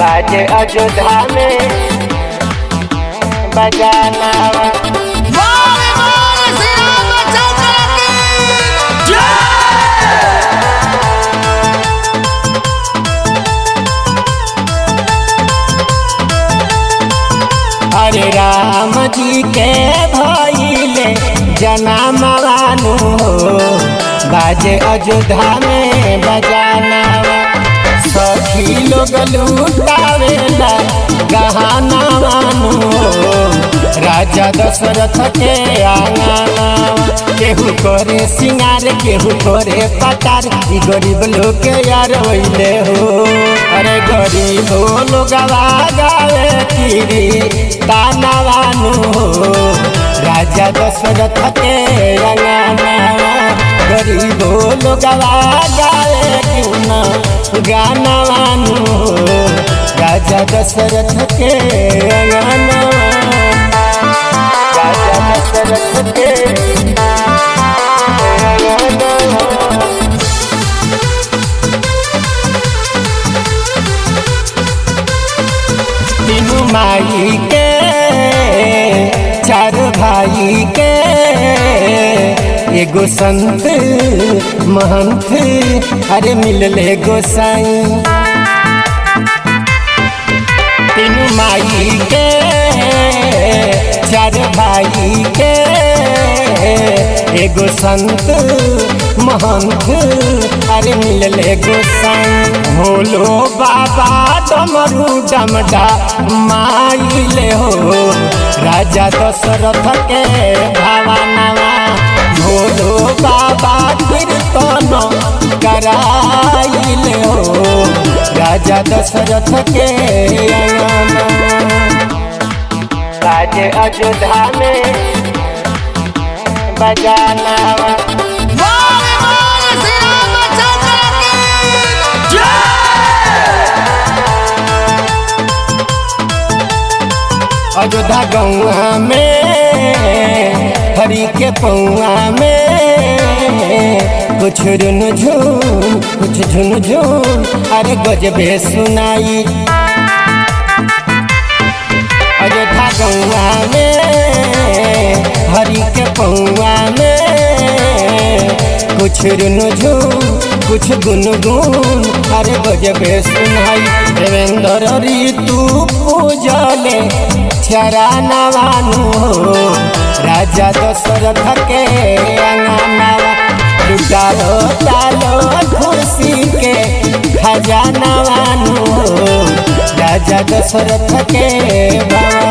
बाजे अयोध्या में बजाना। हरे राम जी के भइले जनमवानु हो, बाजे अयोध्या में बजाना। सखी लोग लूटावेला गहनावानु हो, राजा दशरथ के आंगना। केहू करे सिंगार केहू करे पटार, ई गरीब लोग के यार वैले हो। अरे गरीब लोग गावे किरी तानावानु हो, राजा दशरथ के आंगना। गरीब लोग गावे क्यों ना गानावानु हो, राजा दशरथ के आंगना। राजा दशरथ के तीनों माई के चार भाई के एगो संत महंत, अरे मिलले गोसाई। तीनों माई के चार भाई के एगो संत महंत, अरे मिलले गोसाई। भोलो बाबा डमरू डमडा माइले हो, राजा दशरथ के भावनावा। भोलो बाबा कीर्तन कराइले हो, राजा दशरथ के आंगना। बाजे अयोध्या में बजाना। अयोध्या गौआ में हरि के पौआ में कुछ रुनझुन कुछ झुनझुन, अरे गजबे सुनाई। अयोध्या गौआ में हरि के पौआ में कुछ रुनझुन कुछ गुनगुन, अरे गजबे सुनाई। देवेंद्र ऋतु पूजले चरनवानु हो, राजा दशरथ के आंगना। लुटालो तालो खुशी के खजानवानु हो, राजा दशरथ के भवन।